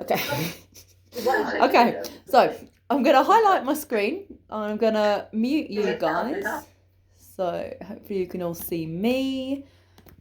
Okay. Okay, so I'm going to highlight my screen. I'm going to mute you guys. So hopefully you can all see me.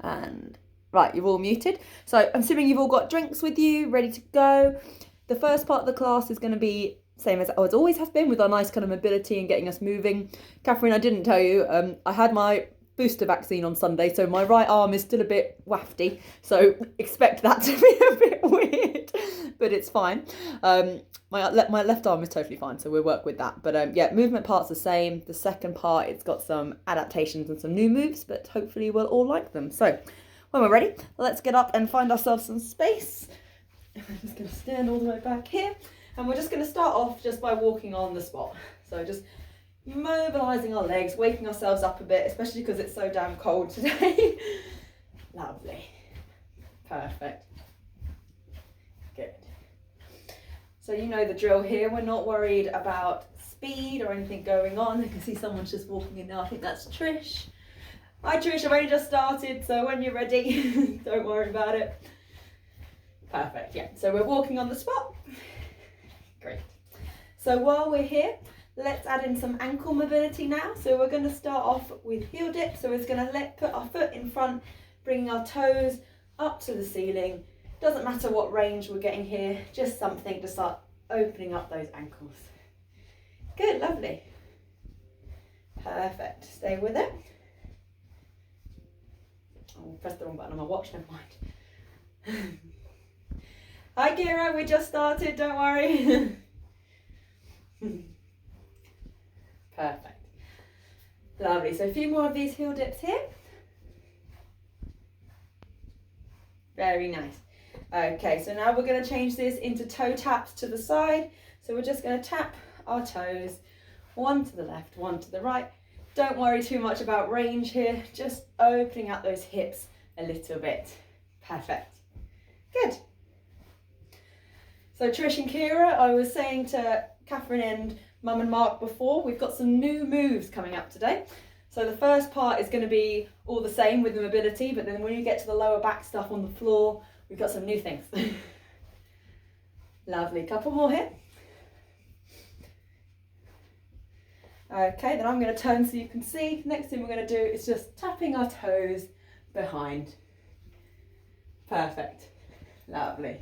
And right, you're all muted. So I'm assuming you've all got drinks with you, ready to go. The first part of the class is going to be same as it always has been, with our nice kind of mobility and getting us moving. Catherine, I didn't tell you, I had my booster vaccine on Sunday, so my right arm is still a bit wafty, so expect that to be a bit weird, but it's fine. My left arm is totally fine, so we'll work with that. But yeah, movement part's the same. The second part, it's got some adaptations and some new moves, but hopefully we'll all like them. So when we're ready, let's get up and find ourselves some space. I'm just going to stand all the way back here, and we're just going to start off just by walking on the spot. So just mobilising our legs, waking ourselves up a bit, especially because it's so damn cold today. Lovely. Perfect. Good. So you know the drill here. We're not worried about speed or anything going on. I can see someone's just walking in now. I think that's Trish. Hi Trish, I've only just started, so when you're ready, don't worry about it. Perfect, yeah. So we're walking on the spot. Great. So while we're here, let's add in some ankle mobility now. So we're going to start off with heel dip. So we're going to put our foot in front, bringing our toes up to the ceiling. Doesn't matter what range we're getting here, just something to start opening up those ankles. Good, lovely. Perfect, stay with it. Oh, pressed the wrong button on my watch, never mind. Hi Kira, we just started, don't worry. Perfect. Lovely, so a few more of these heel dips here. Very nice. Okay, so now we're going to change this into toe taps to the side. So we're just going to tap our toes, one to the left, one to the right. Don't worry too much about range here, just opening up those hips a little bit. Perfect. Good. So Trish and Kira, I was saying to Catherine and Mum and Mark before, we've got some new moves coming up today. So the first part is going to be all the same with the mobility, but then when you get to the lower back stuff on the floor, we've got some new things. Lovely, couple more here. Okay, then I'm going to turn so you can see. Next thing we're going to do is just tapping our toes behind. Perfect, lovely.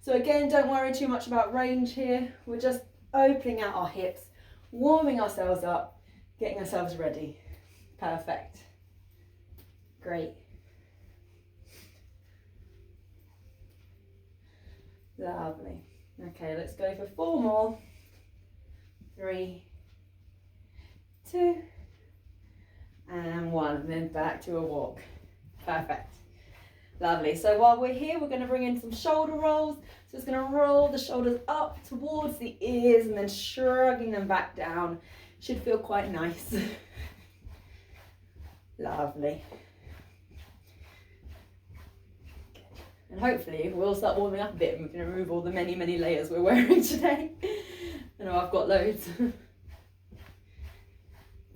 So again, don't worry too much about range here. We're just opening out our hips, warming ourselves up, getting ourselves ready. Perfect. Great. Lovely. Okay, let's go for 4 more. 3, 2, and 1, and then back to a walk. Perfect. Lovely. So while we're here, we're going to bring in some shoulder rolls. So it's going to roll the shoulders up towards the ears and then shrugging them back down. Should feel quite nice. Lovely. And hopefully we'll start warming up a bit and we can remove all the many, many layers we're wearing today. I know I've got loads.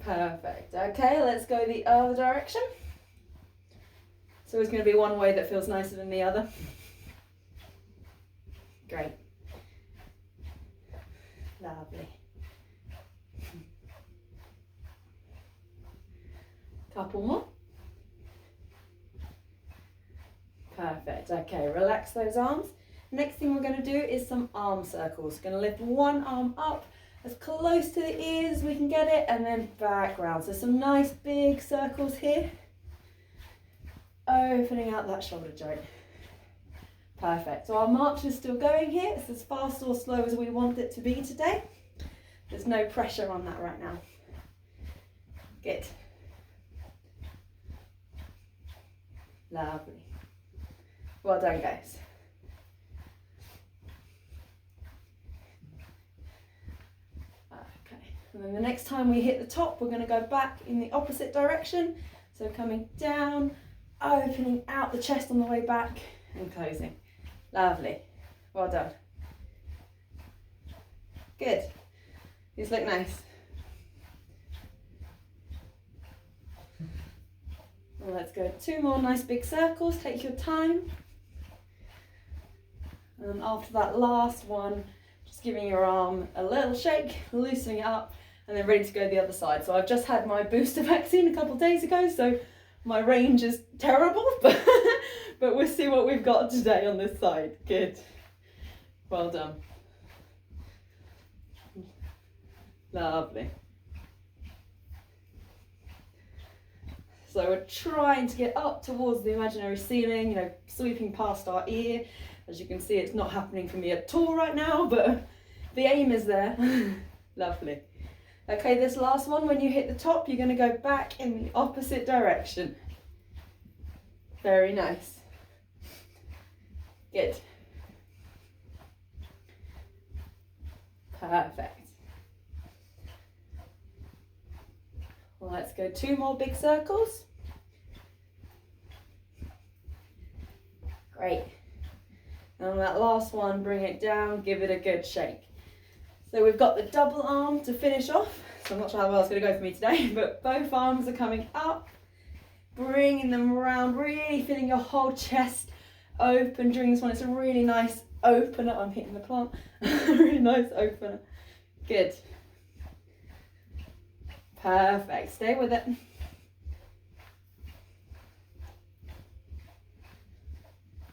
Perfect. Okay, let's go the other direction. So there's going to be one way that feels nicer than the other. Great. Lovely. Couple more. Perfect. Okay, relax those arms. Next thing we're going to do is some arm circles. We're going to lift one arm up as close to the ears as we can get it, and then back round. So some nice big circles here. Opening out that shoulder joint. Perfect. So our march is still going here. It's as fast or slow as we want it to be today. There's no pressure on that right now. Good. Lovely. Well done, guys. Okay. And then the next time we hit the top, we're going to go back in the opposite direction. So coming down, opening out the chest on the way back and closing. Lovely. Well done. Good. These look nice. Well, let's go 2 more nice big circles. Take your time. And after that last one, just giving your arm a little shake, loosening it up, and then ready to go the other side. So I've just had my booster vaccine a couple of days ago, so my range is terrible, but we'll see what we've got today on this side. Good. Well done. Lovely. So we're trying to get up towards the imaginary ceiling, you know, sweeping past our ear. As you can see, it's not happening for me at all right now, but the aim is there. Lovely. Okay, this last one, when you hit the top, you're going to go back in the opposite direction. Very nice. Good. Perfect. Well, let's go 2 more big circles. Great. And on that last one, bring it down, give it a good shake. So we've got the double arm to finish off. So I'm not sure how well it's going to go for me today, but both arms are coming up, bringing them around, really feeling your whole chest open during this one. It's a really nice opener. I'm hitting the plant. Really nice opener. Good. Perfect. Stay with it.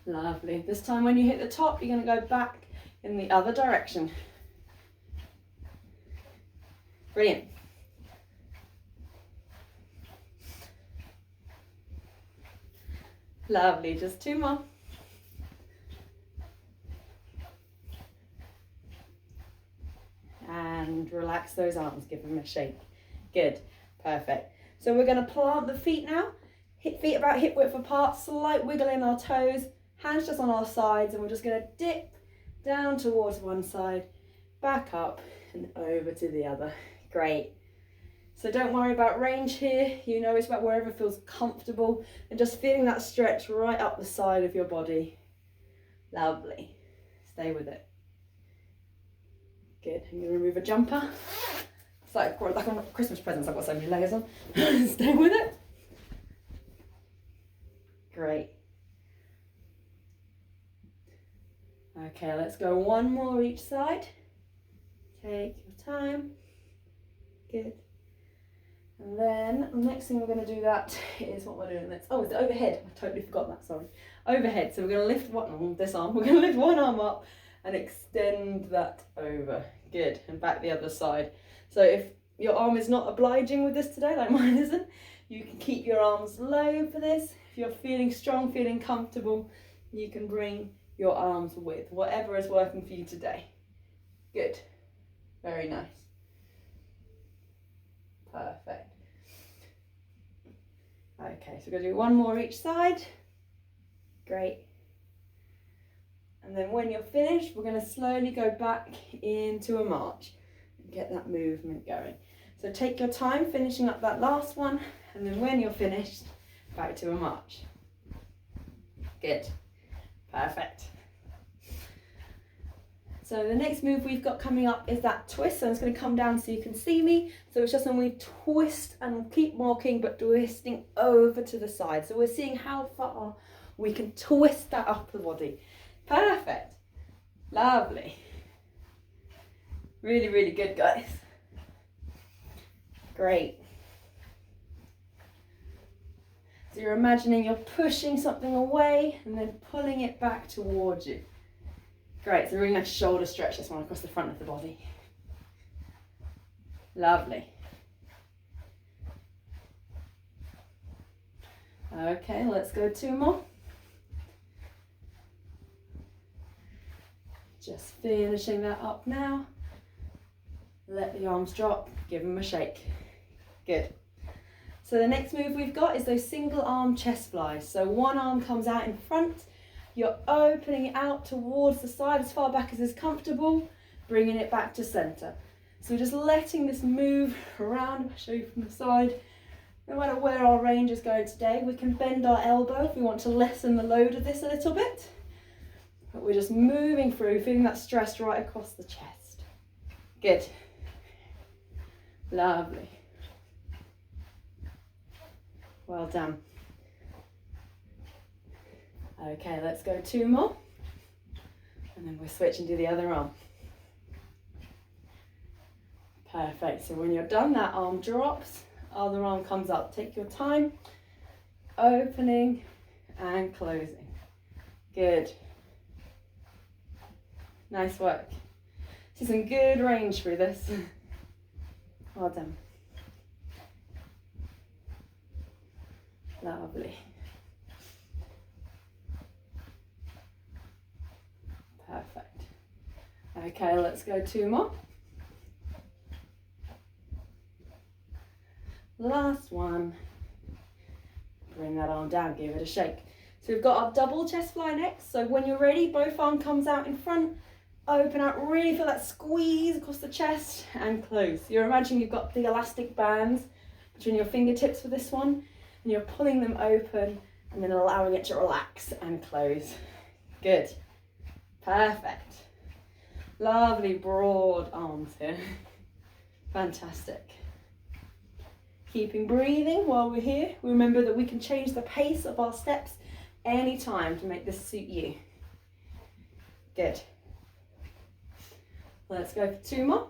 Lovely. This time when you hit the top, you're going to go back in the other direction. Brilliant. Lovely. Just 2 more. And relax those arms. Give them a shake. Good. Perfect. So we're going to plant the feet now. Feet about hip width apart. Slight wiggle in our toes. Hands just on our sides, and we're just going to dip down towards one side, back up and over to the other. Great. So don't worry about range here. You know, it's about wherever feels comfortable and just feeling that stretch right up the side of your body. Lovely. Stay with it. Good. I'm going to remove a jumper. It's like on Christmas presents, I've got so many layers on. Stay with it. Great. Okay, let's go 1 more each side. Take your time. Good. And then the next thing we're going to do that is what we're doing next. Oh, it's the overhead. I totally forgot that, sorry. Overhead. So we're going to lift this arm. We're going to lift one arm up and extend that over. Good. And back the other side. So if your arm is not obliging with this today, like mine isn't, you can keep your arms low for this. If you're feeling strong, feeling comfortable, you can bring your arms with whatever is working for you today. Good. Very nice. Perfect. Okay, so we're going to do 1 more each side. Great. And then when you're finished, we're going to slowly go back into a march and get that movement going. So take your time finishing up that last one, and then when you're finished, back to a march. Good. Perfect. So the next move we've got coming up is that twist. So I'm just going to come down so you can see me. So it's just when we twist and keep walking, but twisting over to the side. So we're seeing how far we can twist that upper body. Perfect. Lovely. Really, really good, guys. Great. So you're imagining you're pushing something away and then pulling it back towards you. Great, so really nice shoulder stretch, this one across the front of the body. Lovely. Okay, let's go 2 more. Just finishing that up now. Let the arms drop, give them a shake. Good. So the next move we've got is those single arm chest flies. So one arm comes out in front, you're opening it out towards the side as far back as is comfortable, bringing it back to center. So we're just letting this move around. I'll show you from the side. No matter where our range is going today, we can bend our elbow if we want to lessen the load of this a little bit. But we're just moving through, feeling that stress right across the chest. Good. Lovely. Well done. Okay, let's go 2 more. And then we'll switch and do the other arm. Perfect. So when you're done, that arm drops, other arm comes up. Take your time. Opening and closing. Good. Nice work. See some good range through this. Well done. Lovely. Perfect. Okay, let's go 2 more. Last one. Bring that arm down, give it a shake. So we've got our double chest fly next. So when you're ready, both arm comes out in front, open out, really feel that squeeze across the chest and close. You're imagining you've got the elastic bands between your fingertips for this one, and you're pulling them open and then allowing it to relax and close. Good. Perfect. Lovely broad arms here. Fantastic. Keeping breathing while we're here. Remember that we can change the pace of our steps anytime to make this suit you. Good. Let's go for 2 more.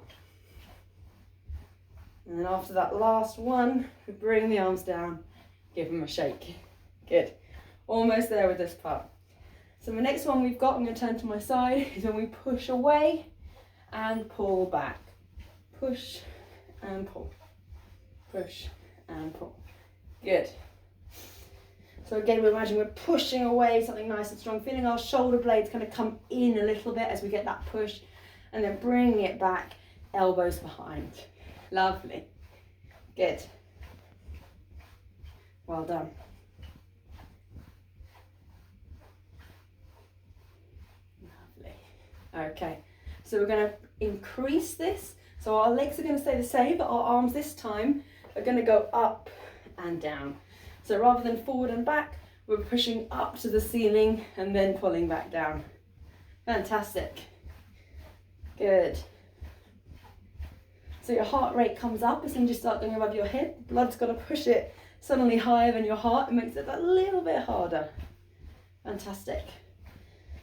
And then after that last one, we bring the arms down, give them a shake. Good. Almost there with this part. So the next one we've got, I'm going to turn to my side, is when we push away and pull back. Push and pull. Push and pull. Good. So again, we imagine we're pushing away something nice and strong, feeling our shoulder blades kind of come in a little bit as we get that push, and then bringing it back, elbows behind. Lovely. Good. Well done. Lovely. Okay, so we're going to increase this. So our legs are going to stay the same, but our arms this time are going to go up and down. So rather than forward and back, we're pushing up to the ceiling and then pulling back down. Fantastic. Good. So your heart rate comes up as soon as you start going above your head. The blood's got to push it suddenly higher than your heart. It makes it a little bit harder. Fantastic.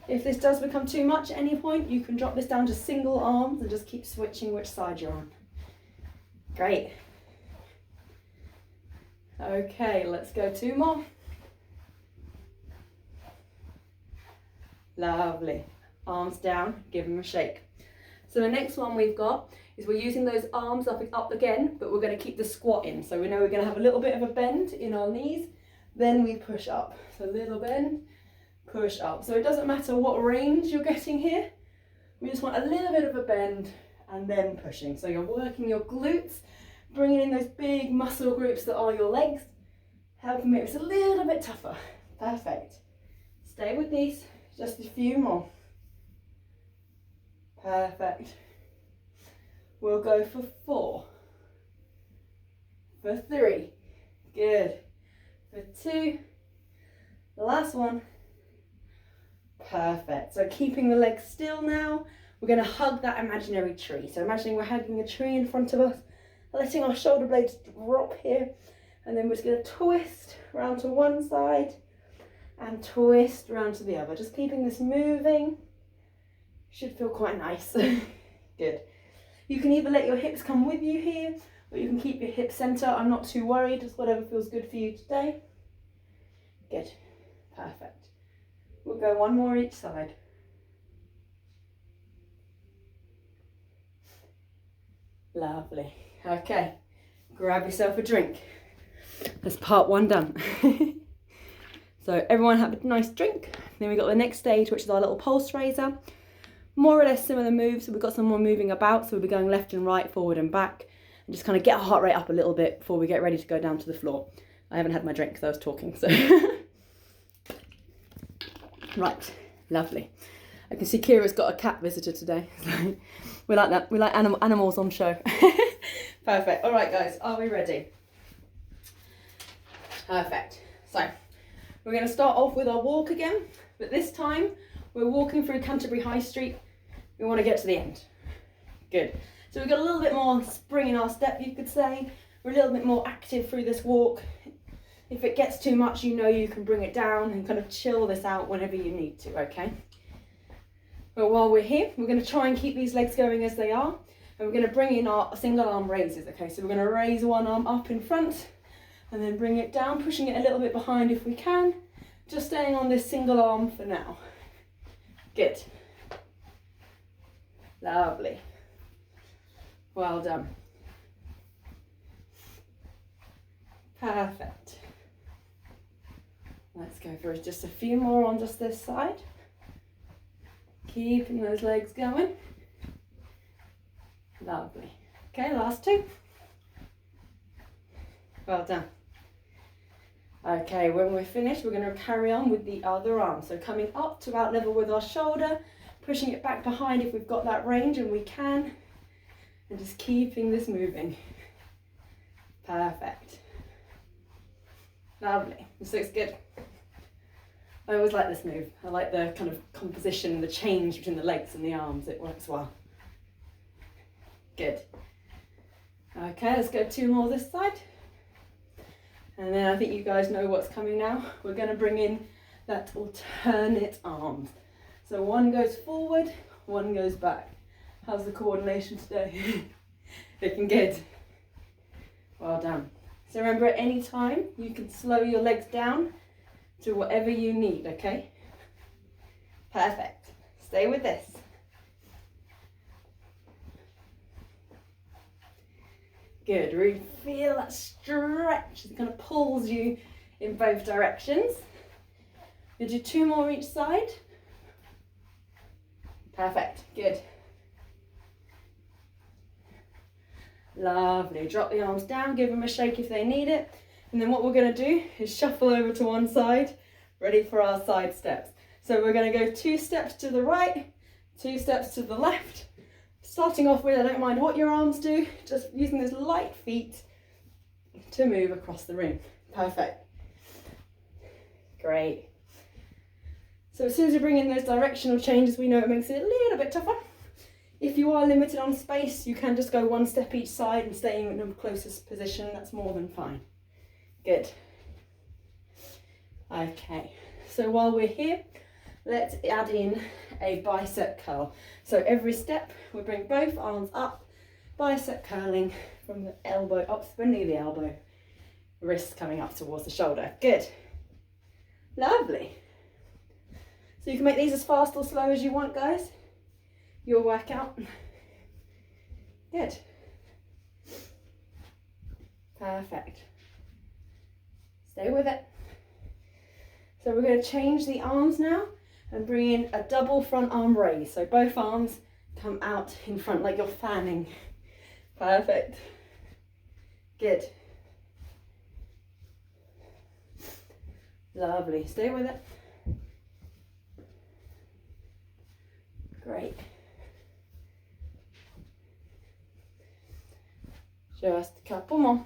If this does become too much at any point, you can drop this down to single arms and just keep switching which side you're on. Great. Okay, let's go 2 more. Lovely. Arms down, give them a shake. So the next one we've got is we're using those arms up again, but we're going to keep the squat in. So we know we're going to have a little bit of a bend in our knees, then we push up. So a little bend, push up. So it doesn't matter what range you're getting here. We just want a little bit of a bend and then pushing. So you're working your glutes, bringing in those big muscle groups that are your legs, helping make this a little bit tougher. Perfect. Stay with these, just a few more. Perfect. We'll go for 4, for 3, good, for 2, the last one, perfect. So keeping the legs still now, we're going to hug that imaginary tree. So imagining we're hugging a tree in front of us, letting our shoulder blades drop here, and then we're just going to twist round to one side and twist round to the other. Just keeping this moving. Should feel quite nice. Good. You can either let your hips come with you here, or you can keep your hip center. I'm not too worried, just whatever feels good for you today. Good. Perfect. We'll go 1 more each side. Lovely. Okay, grab yourself a drink. That's part 1 done. So everyone have a nice drink. Then we got the next stage, which is our little pulse raiser. More or less similar moves. So we've got some more moving about. So we'll be going left and right, forward and back, and just kind of get our heart rate up a little bit before we get ready to go down to the floor. I haven't had my drink because I was talking, so. Right, lovely. I can see Kira's got a cat visitor today. So we like that. We like animals on show. Perfect. All right, guys, are we ready? Perfect. So we're going to start off with our walk again, but this time we're walking through Canterbury High Street. We want to get to the end. Good. So we've got a little bit more spring in our step, you could say. We're a little bit more active through this walk. If it gets too much, you know you can bring it down and kind of chill this out whenever you need to, okay? But while we're here, we're going to try and keep these legs going as they are. And we're going to bring in our single arm raises, okay? So we're going to raise one arm up in front and then bring it down, pushing it a little bit behind if we can. Just staying on this single arm for now. Good. Lovely. Well done. Perfect. Let's go for just a few more on just this side. Keeping those legs going. Lovely. Okay, last two. Well done. Okay, when we're finished, we're going to carry on with the other arm. So coming up to about level with our shoulder, pushing it back behind if we've got that range, and we can, and just keeping this moving. Perfect. Lovely. This looks good. I always like this move. I like the kind of composition, the change between the legs and the arms. It works well. Good. Okay, let's go two more this side. And then I think you guys know what's coming now. We're going to bring in that alternate arms. So one goes forward, one goes back. How's the coordination today? Looking good. Well done. So remember, at any time, you can slow your legs down to whatever you need, okay? Perfect. Stay with this. Good. Really feel that stretch. It kind of pulls you in both directions. We'll do two more each side. Perfect. Good. Lovely. Drop the arms down, give them a shake if they need it. And then what we're going to do is shuffle over to one side, ready for our side steps. So we're going to go 2 steps to the right, 2 steps to the left. Starting off with, I don't mind what your arms do, just using those light feet to move across the room. Perfect. Great. So as soon as we bring in those directional changes, we know it makes it a little bit tougher. If you are limited on space, you can just go 1 step each side and stay in the closest position. That's more than fine. Good. Okay, so while we're here, let's add in a bicep curl. So every step, we bring both arms up, bicep curling from the elbow up, beneath the elbow, wrists coming up towards the shoulder. Good. Lovely. So you can make these as fast or slow as you want, guys. Your workout. Good. Perfect. Stay with it. So we're going to change the arms now and bring in a double front arm raise. So both arms come out in front like you're fanning. Perfect. Good. Lovely. Stay with it. Great. Just a couple more.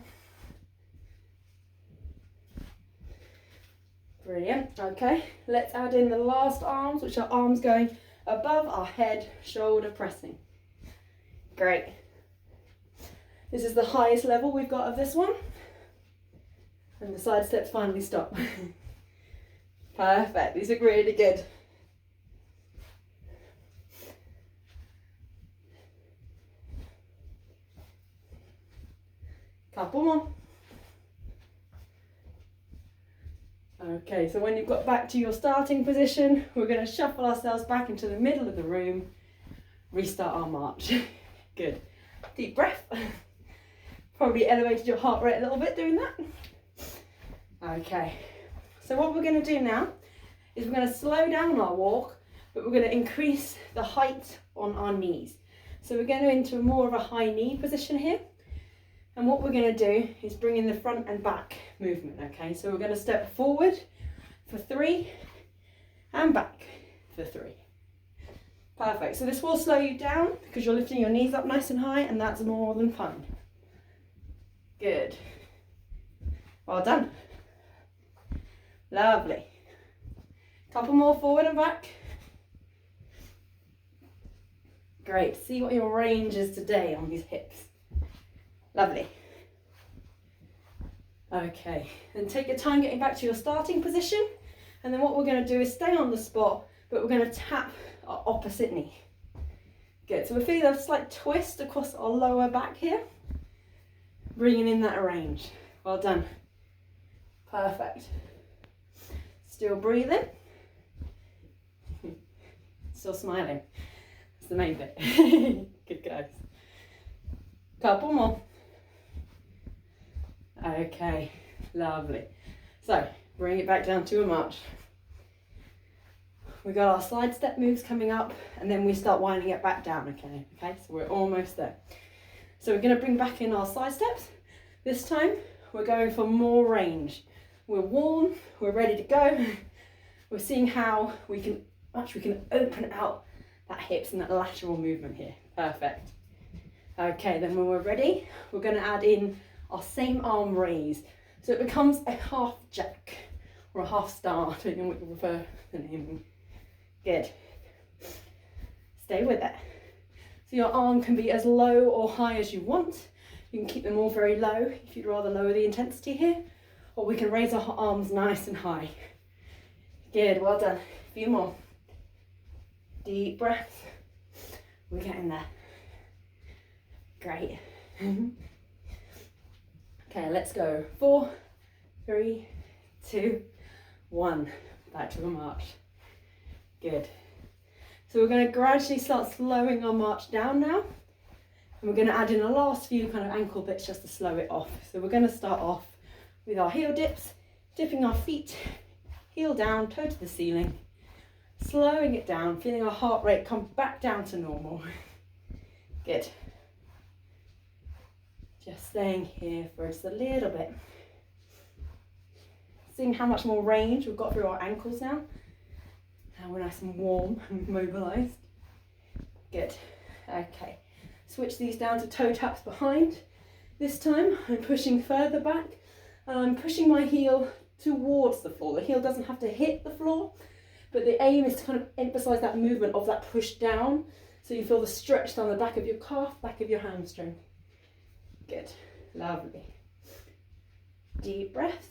Brilliant. Okay, let's add in the last arms, which are arms going above our head, shoulder pressing. Great. This is the highest level we've got of this one. And the side steps finally stop. Perfect. These look really good. Couple more. Okay, so when you've got back to your starting position, we're going to shuffle ourselves back into the middle of the room, restart our march. Good. Deep breath. Probably elevated your heart rate a little bit doing that. Okay, so what we're going to do now is we're going to slow down our walk, but we're going to increase the height on our knees. So we're going to into more of a high knee position here. And what we're going to do is bring in the front and back movement, okay? So we're going to step forward for 3 and back for 3. Perfect. So this will slow you down because you're lifting your knees up nice and high, and that's more than fun. Good. Well done. Lovely. Couple more forward and back. Great. See what your range is today on these hips. Lovely. Okay, and take your time getting back to your starting position. And then what we're going to do is stay on the spot, but we're going to tap our opposite knee. Good, so we're feeling a slight twist across our lower back here. Bringing in that range. Well done. Perfect. Still breathing. Still smiling. That's the main bit. Good guys. Couple more. Okay, lovely. So, bring it back down to a march. We got our side step moves coming up, and then we start winding it back down, okay? So we're almost there. So we're gonna bring back in our side steps. This time, we're going for more range. We're warm, we're ready to go. We're seeing how we can open out that hips and that lateral movement here. Perfect. Okay, then when we're ready, we're gonna add in our same arm raise. So it becomes a half jack or a half star, depending on what you prefer the name. Good. Stay with it. So your arm can be as low or high as you want. You can keep them all very low if you'd rather lower the intensity here, or we can raise our arms nice and high. Good, well done. A few more. Deep breaths. We're getting there. Great. Okay, let's go. 4, 3, 2, 1. Back to the march. Good. So we're going to gradually start slowing our march down now. And we're going to add in the last few kind of ankle bits just to slow it off. So we're going to start off with our heel dips, dipping our feet, heel down, toe to the ceiling, slowing it down, feeling our heart rate come back down to normal. Good. Just staying here for just a little bit. Seeing how much more range we've got through our ankles now. Now we're nice and warm and mobilised. Good. Okay. Switch these down to toe taps behind. This time I'm pushing further back and I'm pushing my heel towards the floor. The heel doesn't have to hit the floor, but the aim is to kind of emphasise that movement of that push down, so you feel the stretch down the back of your calf, back of your hamstring. Good. Lovely. Deep breaths.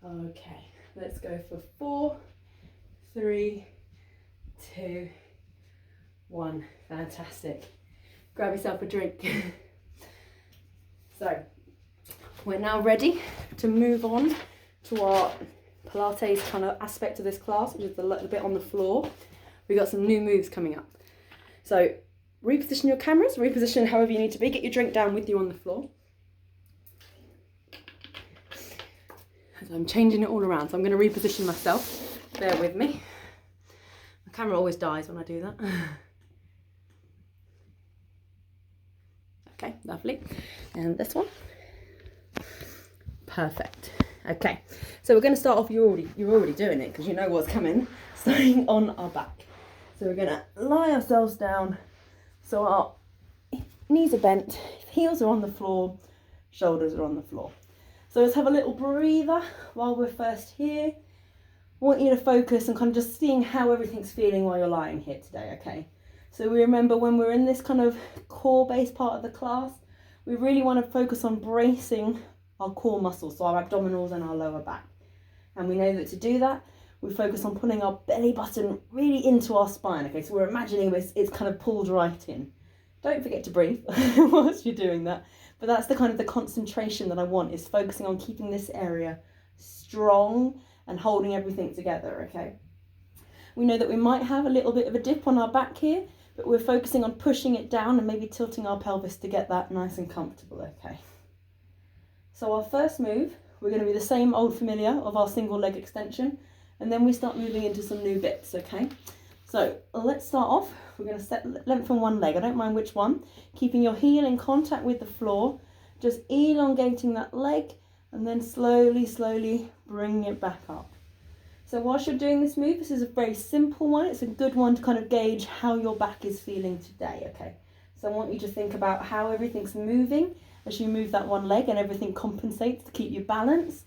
Okay, let's go for 4, 3, 2, 1. Fantastic. Grab yourself a drink. So, we're now ready to move on to our Pilates kind of aspect of this class, which is the little bit on the floor. We've got some new moves coming up. So, reposition your cameras, reposition however you need to be. Get your drink down with you on the floor. I'm changing it all around, so I'm going to reposition myself. Bear with me. My camera always dies when I do that. Okay, lovely. And this one. Perfect. Okay, so we're going to start off. You're already doing it because you know what's coming. Starting on our back. So we're going to lie ourselves down so our knees are bent, heels are on the floor, shoulders are on the floor. So let's have a little breather while we're first here. I want you to focus on kind of just seeing how everything's feeling while you're lying here today, okay? So we remember when we're in this kind of core-based part of the class, we really want to focus on bracing our core muscles, so our abdominals and our lower back. And we know that to do that, we focus on pulling our belly button really into our spine, okay? So we're imagining it's kind of pulled right in. Don't forget to breathe whilst you're doing that. But that's the kind of the concentration that I want, is focusing on keeping this area strong and holding everything together, okay? We know that we might have a little bit of a dip on our back here, but we're focusing on pushing it down and maybe tilting our pelvis to get that nice and comfortable, okay? So our first move, we're going to be the same old familiar of our single leg extension, and then we start moving into some new bits, okay? So let's start off. We're going to set length on one leg. I don't mind which one. Keeping your heel in contact with the floor, just elongating that leg, and then slowly, slowly bringing it back up. So whilst you're doing this move, this is a very simple one. It's a good one to kind of gauge how your back is feeling today, okay? So I want you to think about how everything's moving as you move that one leg, and everything compensates to keep you balanced.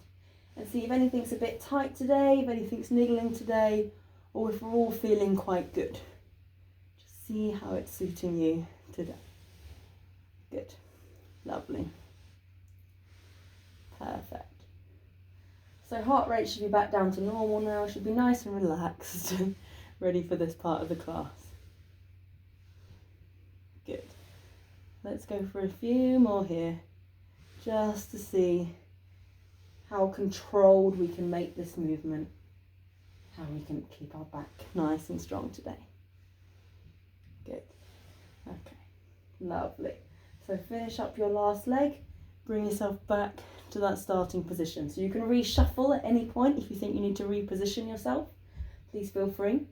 And see if anything's a bit tight today, if anything's niggling today, or if we're all feeling quite good. Just see how it's suiting you today. Good. Lovely. Perfect. So heart rate should be back down to normal now, should be nice and relaxed and ready for this part of the class. Good. Let's go for a few more here, just to see how controlled we can make this movement, how we can keep our back nice and strong today. Good. Okay, lovely. So finish up your last leg, bring yourself back to that starting position. So you can reshuffle at any point if you think you need to reposition yourself, please feel free.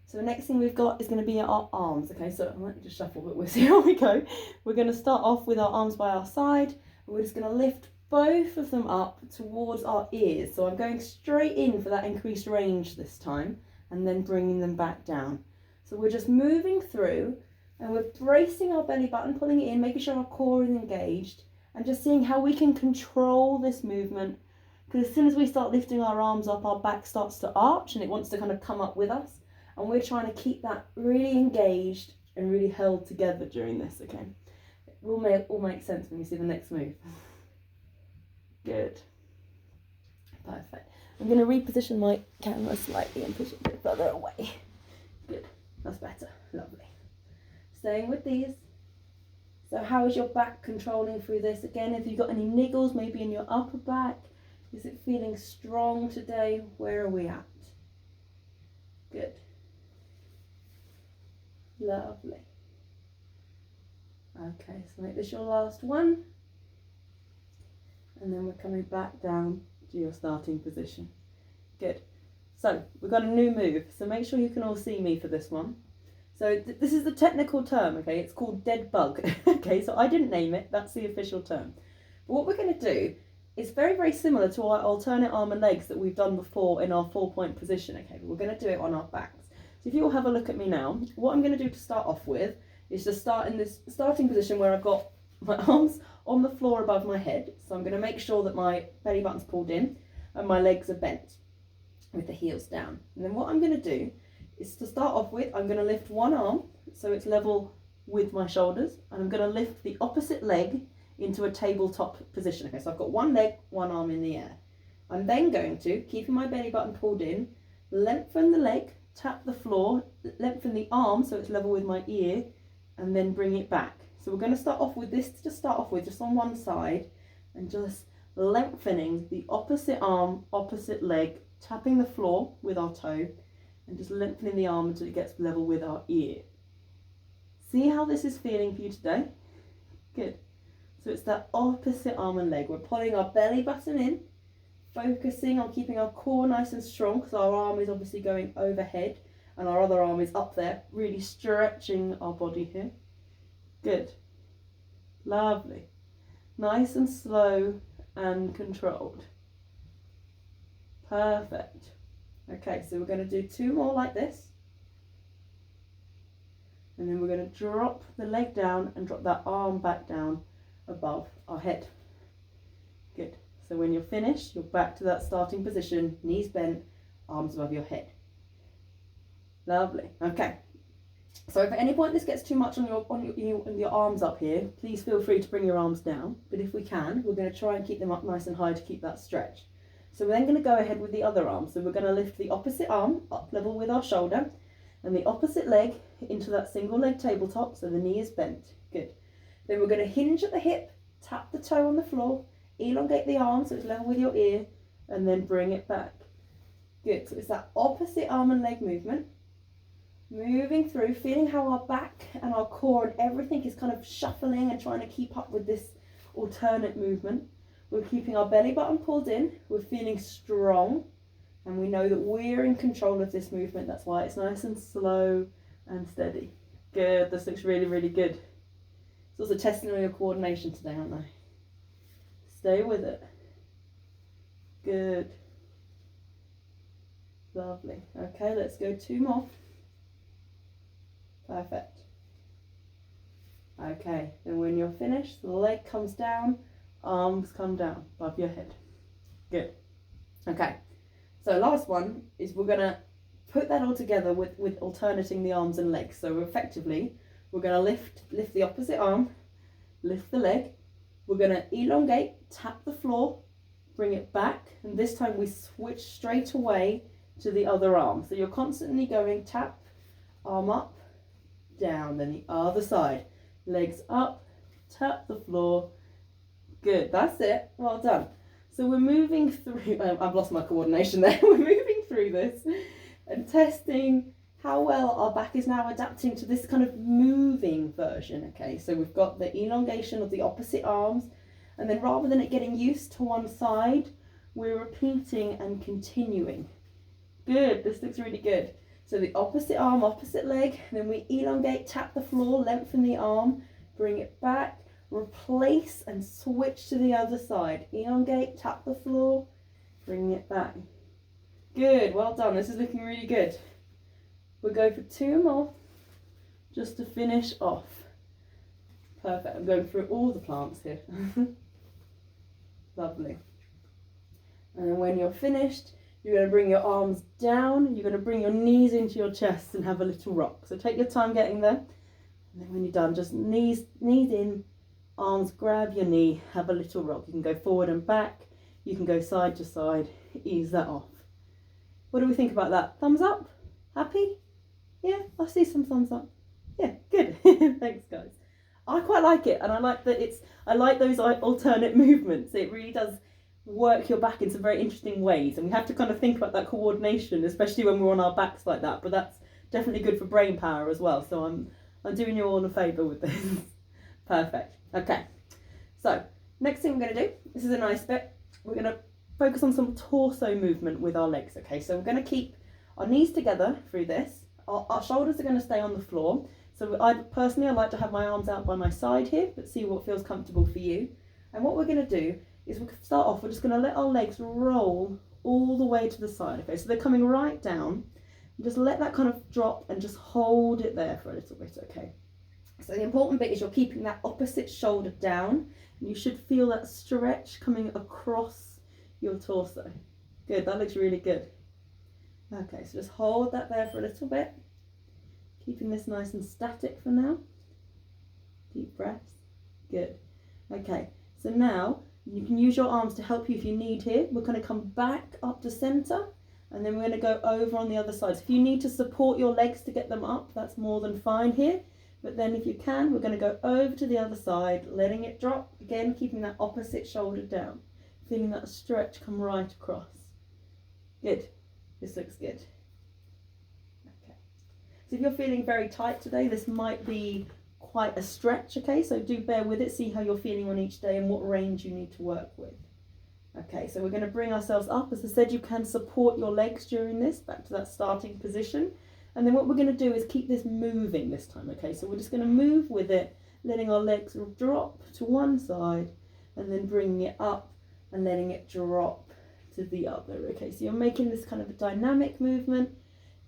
So the next thing we've got is going to be our arms. Okay, so I might just shuffle, but we'll see how we go. We're going to start off with our arms by our side, and we're just going to lift both of them up towards our ears. So I'm going straight in for that increased range this time, and then bringing them back down. So we're just moving through, and we're bracing our belly button, pulling it in, making sure our core is engaged, and just seeing how we can control this movement. Because as soon as we start lifting our arms up, our back starts to arch, and it wants to kind of come up with us. And we're trying to keep that really engaged and really held together during this, okay? It will all make sense when you see the next move. Good. Perfect. I'm going to reposition my camera slightly and push it a bit further away. Good. That's better. Lovely. Staying with these. So how is your back controlling through this? Again, if you've got any niggles, maybe in your upper back, is it feeling strong today? Where are we at? Good. Lovely. Okay, so make this your last one. And then we're coming back down to your starting position. Good. So we've got a new move. So make sure you can all see me for this one. So this is the technical term, okay? It's called dead bug. Okay, so I didn't name it. That's the official term. But what we're going to do is very, very similar to our alternate arm and legs that we've done before in our 4-point position, okay? But we're going to do it on our backs. So if you all have a look at me now, what I'm going to do to start off with is to start in this starting position where I've got my arms on the floor above my head. So I'm going to make sure that my belly button's pulled in and my legs are bent with the heels down. And then what I'm going to do is to start off with, I'm going to lift one arm so it's level with my shoulders, and I'm going to lift the opposite leg into a tabletop position. Okay, so I've got one leg, one arm in the air. I'm then going to, keeping my belly button pulled in, lengthen the leg, tap the floor, lengthen the arm so it's level with my ear, and then bring it back. So we're going to start off with this to start off with, just on one side, and just lengthening the opposite arm, opposite leg, tapping the floor with our toe, and just lengthening the arm until it gets level with our ear. See how this is feeling for you today? Good. So it's that opposite arm and leg. We're pulling our belly button in, focusing on keeping our core nice and strong, because our arm is obviously going overhead and our other arm is up there, really stretching our body here. Good. Lovely. Nice and slow and controlled. Perfect. Okay, so we're going to do 2 more like this. And then we're going to drop the leg down and drop that arm back down above our head. Good. So when you're finished, you're back to that starting position, knees bent, arms above your head. Lovely. Okay. So if at any point this gets too much on your arms up here, please feel free to bring your arms down. But if we can, we're going to try and keep them up nice and high to keep that stretch. So we're then going to go ahead with the other arm. So we're going to lift the opposite arm up level with our shoulder, and the opposite leg into that single leg tabletop so the knee is bent. Good. Then we're going to hinge at the hip, tap the toe on the floor, elongate the arm so it's level with your ear, and then bring it back. Good. So it's that opposite arm and leg movement. Moving through, feeling how our back and our core and everything is kind of shuffling and trying to keep up with this alternate movement. We're keeping our belly button pulled in, we're feeling strong, and we know that we're in control of this movement. That's why it's nice and slow and steady. Good, this looks really, really good. It's also testing on your coordination today, aren't they? Stay with it. Good. Lovely. Okay, let's go 2 more. Perfect. Okay, then when you're finished, the leg comes down, arms come down above your head. Good. Okay, so last one is we're going to put that all together with alternating the arms and legs. So effectively, we're going to lift the opposite arm, lift the leg. We're going to elongate, tap the floor, bring it back, and this time we switch straight away to the other arm. So you're constantly going tap, arm up, down, then the other side. Legs up, tap the floor. Good, that's it, well done. So we're moving through, I've lost my coordination there. We're moving through this and testing how well our back is now adapting to this kind of moving version, okay? So we've got the elongation of the opposite arms, and then rather than it getting used to one side, we're repeating and continuing. Good, this looks really good. So the opposite arm, opposite leg, then we elongate, tap the floor, lengthen the arm, bring it back, replace and switch to the other side. Elongate, tap the floor, bring it back. Good, well done, this is looking really good. We'll go for 2 more, just to finish off. Perfect, I'm going through all the plants here. Lovely. And then when you're finished, you're going to bring your arms down, you're going to bring your knees into your chest and have a little rock. So take your time getting there. And then when you're done, just knees in, arms grab your knee, have a little rock. You can go forward and back, you can go side to side, ease that off. What do we think about that? Thumbs up? Happy? Yeah, I see some thumbs up. Yeah, good. Thanks guys. I quite like it, and I like that I like those alternate movements. It really does work your back in some very interesting ways, and we have to kind of think about that coordination, especially when we're on our backs like that, but that's definitely good for brain power as well. So I'm doing you all a favour with this. Perfect. Okay, so next thing we're going to do, this is a nice bit, we're going to focus on some torso movement with our legs. Okay, so we're going to keep our knees together through this. Our shoulders are going to stay on the floor. So I like to have my arms out by my side here, but see what feels comfortable for you. And what we're going to do is we're just going to let our legs roll all the way to the side. Okay, so they're coming right down. Just let that kind of drop and just hold it there for a little bit, okay? So the important bit is you're keeping that opposite shoulder down, and you should feel that stretch coming across your torso. Good, that looks really good. Okay, so just hold that there for a little bit. Keeping this nice and static for now. Deep breaths. Good. Okay, so now you can use your arms to help you if you need here. We're going to come back up to centre, and then we're going to go over on the other side. So if you need to support your legs to get them up, that's more than fine here. But then if you can, we're going to go over to the other side, letting it drop. Again, keeping that opposite shoulder down. Feeling that stretch come right across. Good. This looks good. Okay. So if you're feeling very tight today, this might be quite a stretch, okay? So do bear with it, see how you're feeling on each day and what range you need to work with. Okay, so we're going to bring ourselves up. As I said, you can support your legs during this, back to that starting position. And then what we're going to do is keep this moving this time, okay? So we're just going to move with it, letting our legs drop to one side and then bringing it up and letting it drop to the other. Okay, so you're making this kind of a dynamic movement,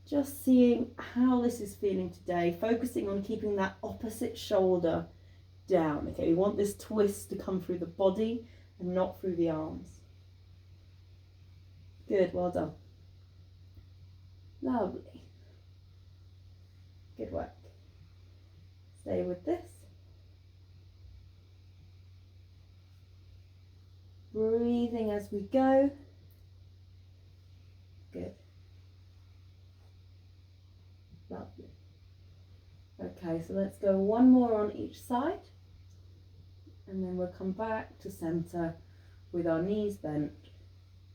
just seeing how this is feeling today, focusing on keeping that opposite shoulder down. Okay, we want this twist to come through the body and not through the arms. Good, well done. Lovely. Good work. Stay with this. Breathing as we go. Good. Lovely. Okay, so let's go one more on each side, and then we'll come back to centre with our knees bent,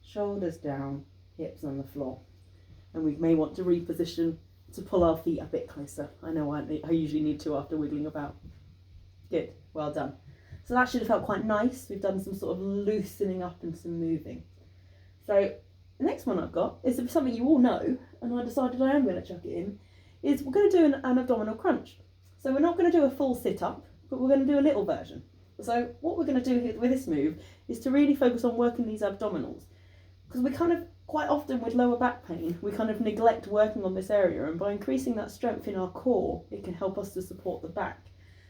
shoulders down, hips on the floor. And we may want to reposition to pull our feet a bit closer. I know I usually need to after wiggling about. Good, well done. So that should have felt quite nice. We've done some sort of loosening up and some moving. So the next one I've got is something you all know, and I decided I am going to chuck it in, is we're going to do an abdominal crunch. So we're not going to do a full sit-up, but we're going to do a little version. So what we're going to do here with this move is to really focus on working these abdominals, because we kind of, quite often with lower back pain, we kind of neglect working on this area, and by increasing that strength in our core, it can help us to support the back.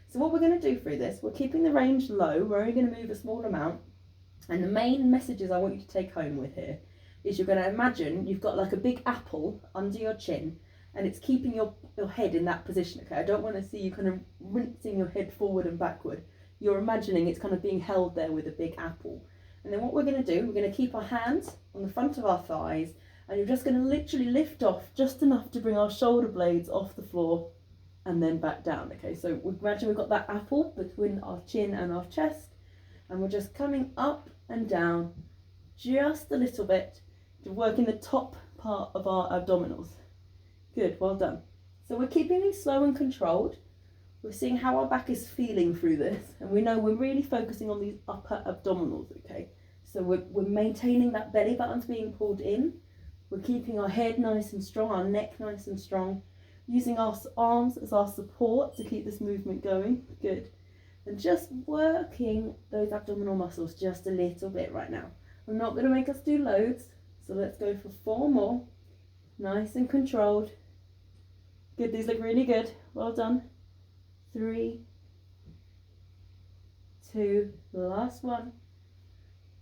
So what we're going to do through this, we're keeping the range low, we're only going to move a small amount, and the main messages I want you to take home with here is you're going to imagine you've got like a big apple under your chin, and it's keeping your head in that position, okay? I don't want to see you kind of rinsing your head forward and backward. You're imagining it's kind of being held there with a big apple. And then what we're going to do, we're going to keep our hands on the front of our thighs, and you're just going to literally lift off just enough to bring our shoulder blades off the floor and then back down. Okay, so imagine we've got that apple between our chin and our chest, and we're just coming up and down just a little bit to work in the top part of our abdominals. Good, well done. So we're keeping these slow and controlled. We're seeing how our back is feeling through this, and we know we're really focusing on these upper abdominals, okay? So we're maintaining that belly button's being pulled in. We're keeping our head nice and strong, our neck nice and strong, using our arms as our support to keep this movement going. Good. And just working those abdominal muscles just a little bit right now. I'm not going to make us do loads, so let's go for 4 more. Nice and controlled. Good, these look really good. Well done. 3, 2, the last one,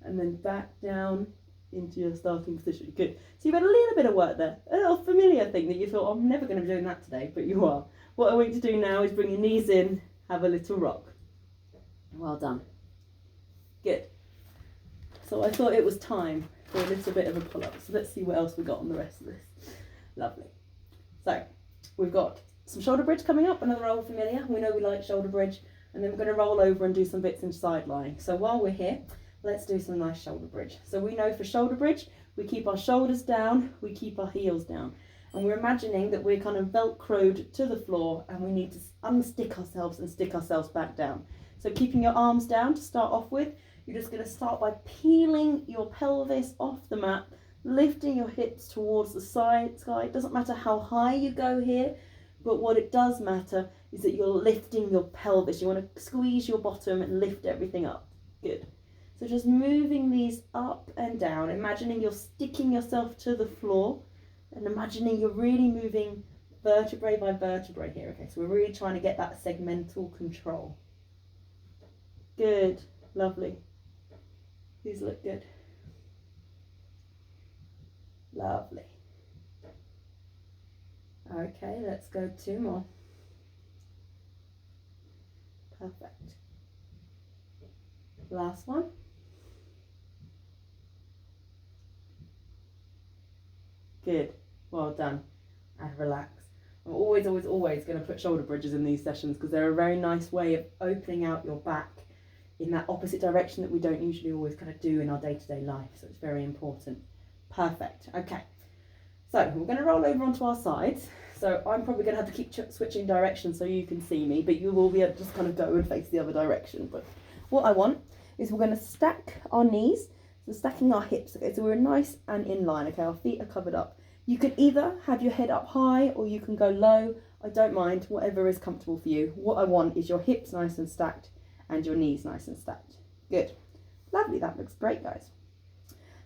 and then back down into your starting position. Good. So you've had a little bit of work there, a little familiar thing that you thought, I'm never going to be doing that today, but you are. What I want you to do now is bring your knees in, have a little rock. Well done. Good. So I thought it was time for a little bit of a pull-up. So let's see what else we got on the rest of this. Lovely. So we've got some shoulder bridge coming up, another old familiar. We know we like shoulder bridge, and then we're going to roll over and do some bits in side lying. So while we're here, let's do some nice shoulder bridge. So we know for shoulder bridge, we keep our shoulders down, we keep our heels down, and we're imagining that we're kind of velcroed to the floor, and we need to unstick ourselves and stick ourselves back down. So keeping your arms down to start off with, you're just going to start by peeling your pelvis off the mat, lifting your hips towards the side. It doesn't matter how high you go here, but what it does matter is that you're lifting your pelvis. You want to squeeze your bottom and lift everything up. Good. So just moving these up and down, imagining you're sticking yourself to the floor, and imagining you're really moving vertebrae by vertebrae here. Okay, so we're really trying to get that segmental control. Good. Lovely. These look good. Lovely. Okay, let's go 2 more. Perfect. Last one. Good. Well done. And relax. I'm always going to put shoulder bridges in these sessions because they're a very nice way of opening out your back in that opposite direction that we don't usually always kind of do in our day-to-day life. So it's very important. Perfect. Okay. So we're going to roll over onto our sides. So I'm probably going to have to keep switching directions so you can see me, but you will be able to just kind of go and face the other direction. But what I want is we're going to stack our knees, so stacking our hips. Okay, so we're nice and in line. Okay, our feet are covered up. You can either have your head up high or you can go low. I don't mind, whatever is comfortable for you. What I want is your hips nice and stacked and your knees nice and stacked. Good. Lovely, that looks great, guys.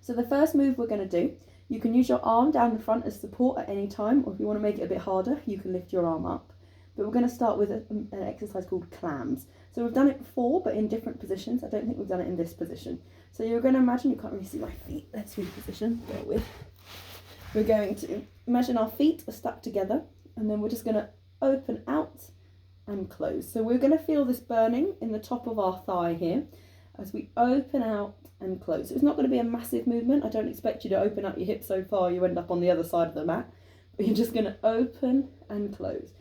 So the first move we're going to do, you can use your arm down the front as support at any time, or if you want to make it a bit harder, you can lift your arm up. But we're going to start with an exercise called clams. So we've done it before, but in different positions. I don't think we've done it in this position. So you're going to imagine, you can't really see my feet. Let's reposition, bear with. We're going to imagine our feet are stuck together, and then we're just going to open out and close. So we're going to feel this burning in the top of our thigh here as we open out and close. So it's not going to be a massive movement. I don't expect you to open up your hips so far you end up on the other side of the mat, but you're just going to open and close.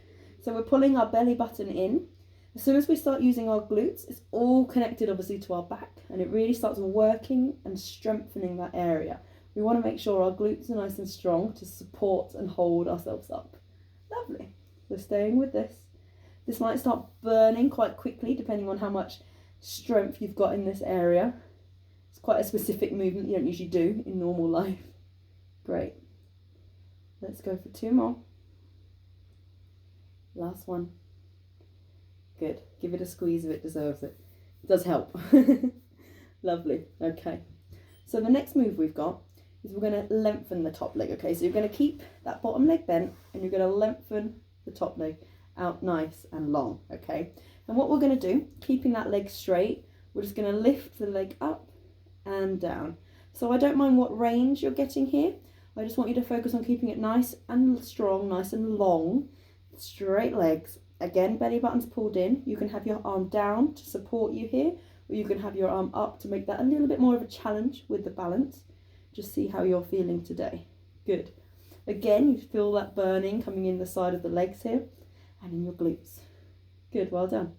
So we're pulling our belly button in. As soon as we start using our glutes, it's all connected obviously to our back, and it really starts working and strengthening that area. We want to make sure our glutes are nice and strong to support and hold ourselves up. Lovely. We're staying with this. This might start burning quite quickly depending on how much strength you've got in this area. It's quite a specific movement you don't usually do in normal life. Great. Let's go for 2 more. Last one. Good. Give it a squeeze if it deserves it. It does help. Lovely. Okay. So the next move we've got is we're going to lengthen the top leg. Okay, so you're going to keep that bottom leg bent and you're going to lengthen the top leg out nice and long. Okay, and what we're going to do, keeping that leg straight, we're just going to lift the leg up and down. So I don't mind what range you're getting here. I just want you to focus on keeping it nice and strong, nice and long. Straight legs. Again, belly button's pulled in. You can have your arm down to support you here, or you can have your arm up to make that a little bit more of a challenge with the balance. Just see how you're feeling today. Good. Again, you feel that burning coming in the side of the legs here and in your glutes. Good, well done.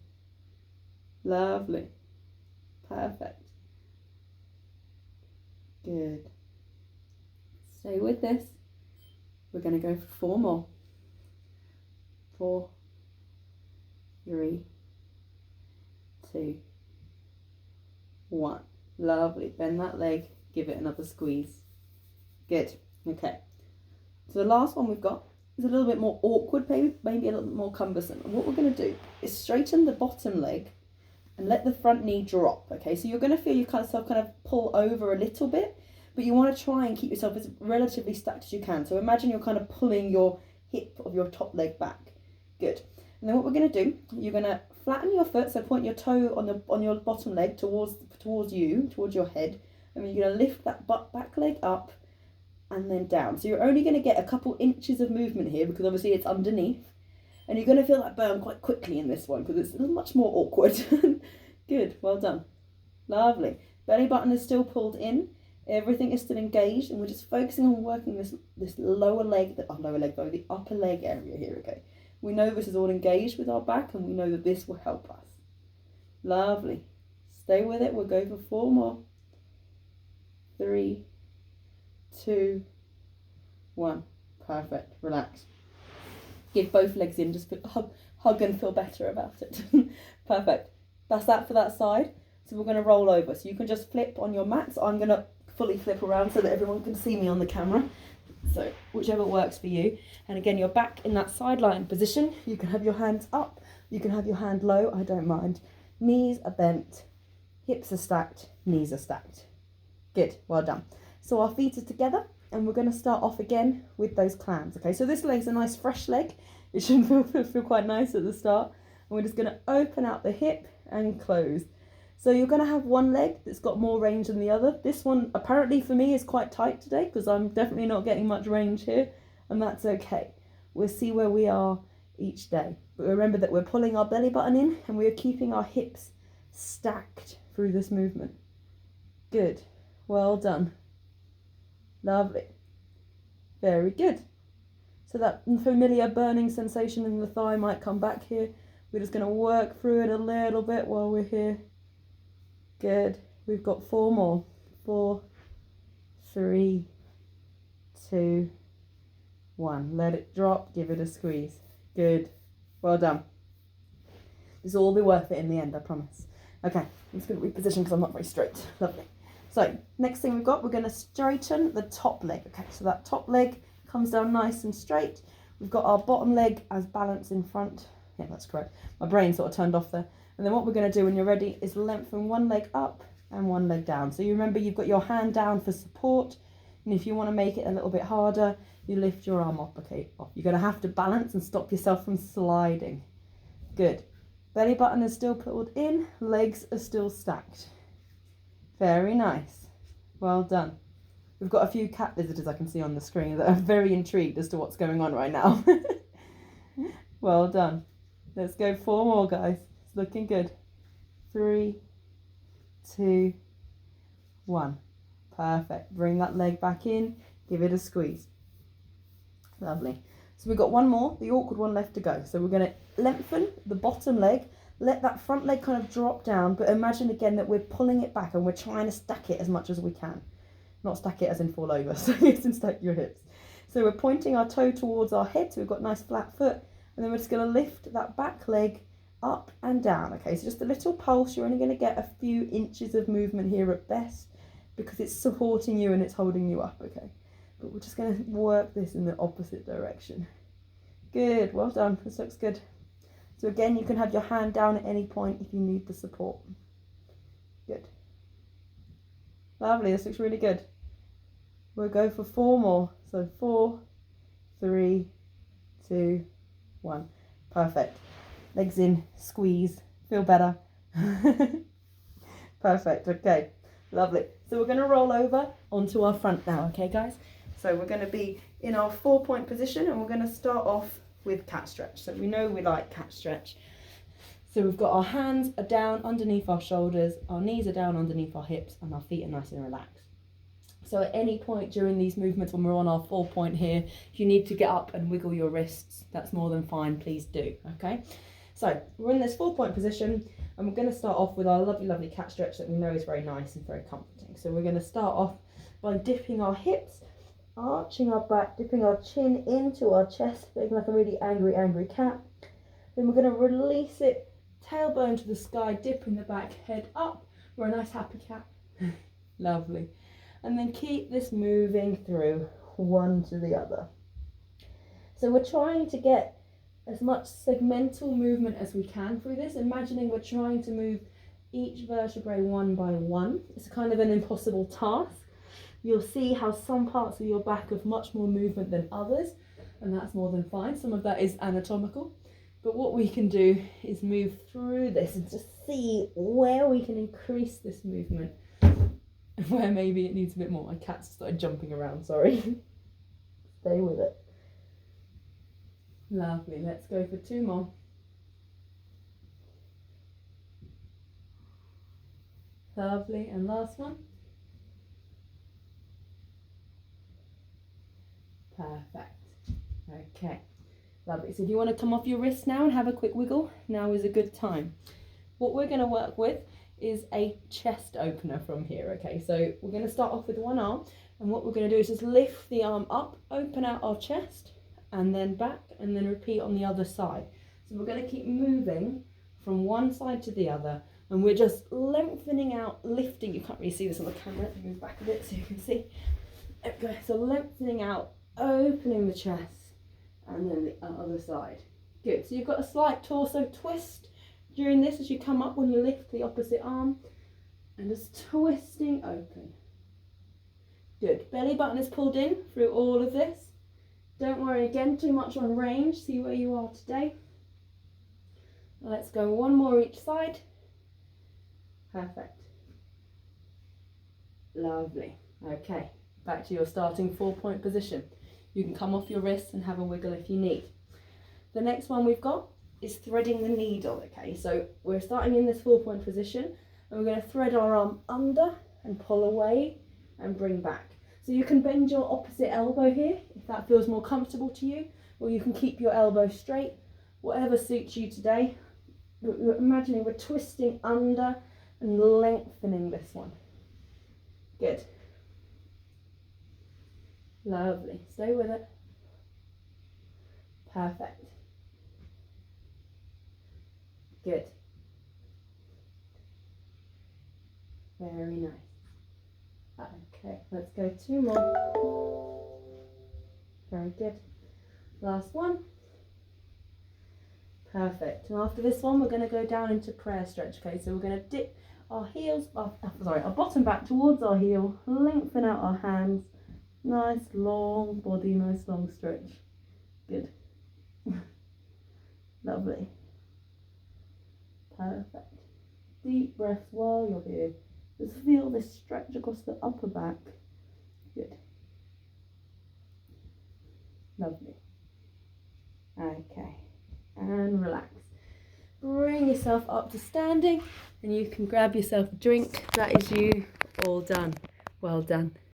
Lovely. Perfect. Good. Stay with this. We're going to go for 4 more. 4, 3, 2, 1. Lovely. Bend that leg. Give it another squeeze. Good. Okay. So the last one we've got is a little bit more awkward, maybe a little bit more cumbersome. And what we're going to do is straighten the bottom leg and let the front knee drop. Okay, so you're going to feel yourself kind of pull over a little bit, but you want to try and keep yourself as relatively stacked as you can. So imagine you're kind of pulling your hip of your top leg back. Good. And then what we're going to do, you're going to flatten your foot, so point your toe on your bottom leg towards your head, and then you're going to lift that back leg up and then down. So you're only going to get a couple inches of movement here because obviously it's underneath, and you're going to feel that burn quite quickly in this one because it's much more awkward. Good, well done. Lovely. Belly button is still pulled in. Everything is still engaged, and we're just focusing on working this lower leg, the upper leg area here, okay? We know this is all engaged with our back, and we know that this will help us. Lovely. Stay with it. We'll go for 4 more. 3, 2, 1. Perfect. Relax. Give both legs in. Just hug and feel better about it. Perfect. That's that for that side. So we're going to roll over. So you can just flip on your mat. So I'm going to fully flip around so that everyone can see me on the camera. So whichever works for you. And again, you're back in that sideline position. You can have your hands up. You can have your hand low. I don't mind. Knees are bent. Hips are stacked. Knees are stacked. Good. Well done. So our feet are together, and we're going to start off again with those clams. Okay, so this leg's a nice fresh leg. It should feel quite nice at the start. And we're just going to open out the hip and close. So you're going to have one leg that's got more range than the other. This one, apparently for me, is quite tight today because I'm definitely not getting much range here, and that's okay. We'll see where we are each day. But remember that we're pulling our belly button in and we're keeping our hips stacked through this movement. Good. Well done. Lovely. Very good. So that familiar burning sensation in the thigh might come back here. We're just going to work through it a little bit while we're here. Good. We've got 4 more. 4, 3, 2, 1. Let it drop. Give it a squeeze. Good. Well done. This will all be worth it in the end, I promise. Okay. I'm just going to reposition because I'm not very straight. Lovely. So next thing we've got, we're going to straighten the top leg. Okay, so that top leg comes down nice and straight. We've got our bottom leg as balance in front. Yeah, that's correct. My brain sort of turned off there. And then what we're going to do when you're ready is lengthen one leg up and one leg down. So you remember you've got your hand down for support. And if you want to make it a little bit harder, you lift your arm up. Okay, off. You're going to have to balance and stop yourself from sliding. Good. Belly button is still pulled in. Legs are still stacked. Very nice. Well done. We've got a few cat visitors I can see on the screen that are very intrigued as to what's going on right now. Well done. Let's go 4 more, guys. It's looking good. 3, 2, 1. Perfect. Bring that leg back in. Give it a squeeze. Lovely. So we've got 1 more, the awkward one left to go. So we're going to lengthen the bottom leg. Let that front leg kind of drop down, but imagine again that we're pulling it back and we're trying to stack it as much as we can. Not stack it as in fall over, so it's in stack your hips. So we're pointing our toe towards our head, so we've got a nice flat foot, and then we're just going to lift that back leg up and down. Okay, so just a little pulse. You're only going to get a few inches of movement here at best because it's supporting you and it's holding you up, okay? But we're just going to work this in the opposite direction. Good, well done. This looks good. So again, you can have your hand down at any point if you need the support. Good. Lovely, this looks really good. We'll go for 4 more. So 4, 3, 2, 1. Perfect. Legs in, squeeze, feel better. Perfect, okay. Lovely. So we're going to roll over onto our front now, okay guys? So we're going to be in our 4-point position and we're going to start off with cat stretch. So we know we like cat stretch. So we've got our hands are down underneath our shoulders, our knees are down underneath our hips, and our feet are nice and relaxed. So at any point during these movements when we're on our 4-point here, if you need to get up and wiggle your wrists, that's more than fine, please do, okay? So we're in this 4-point position, and we're going to start off with our lovely cat stretch that we know is very nice and very comforting. So we're going to start off by dipping our hips, arching our back, dipping our chin into our chest, feeling like a really angry cat. Then we're going to release it, tailbone to the sky, dipping the back, head up. We're a nice happy cat. Lovely. And then keep this moving through one to the other. So we're trying to get as much segmental movement as we can through this, imagining we're trying to move each vertebrae one by one. It's kind of an impossible task. You'll see how some parts of your back have much more movement than others, and that's more than fine. Some of that is anatomical. But what we can do is move through this and just see where we can increase this movement and where maybe it needs a bit more. My cats started jumping around, sorry. Stay with it. Lovely, let's go for 2 more. Lovely, and last one. Perfect. Okay. Lovely. So do you want to come off your wrists now and have a quick wiggle? Now is a good time. What we're going to work with is a chest opener from here. Okay, so we're going to start off with one arm, and what we're going to do is just lift the arm up, open out our chest, and then back, and then repeat on the other side. So we're going to keep moving from one side to the other, and we're just lengthening out, lifting. You can't really see this on the camera. Let me move back a bit so you can see. Okay, so lengthening out, opening the chest, and then the other side. Good. So you've got a slight torso twist during this as you come up when you lift the opposite arm, and just twisting open. Good. Belly button is pulled in through all of this. Don't worry again too much on range. See where you are today. Let's go one more each side. Perfect. Lovely. Okay, back to your starting 4-point position. You can come off your wrists and have a wiggle if you need. The next one we've got is threading the needle. Okay, so we're starting in this 4-point position, and we're going to thread our arm under and pull away and bring back. So you can bend your opposite elbow here if that feels more comfortable to you, or you can keep your elbow straight, whatever suits you today. We're imagining we're twisting under and lengthening this one. Good. Lovely. Stay with it. Perfect. Good. Very nice. Okay, let's go 2 more. Very good. Last one. Perfect. And after this one, we're going to go down into prayer stretch. Okay, so we're going to dip our heels, our bottom back towards our heel, lengthen out our hands. Nice long body, nice long stretch. Good. Lovely. Perfect. Deep breaths while you're here. Just feel this stretch across the upper back. Good. Lovely. Okay. And relax. Bring yourself up to standing, and you can grab yourself a drink. That is you all done. Well done.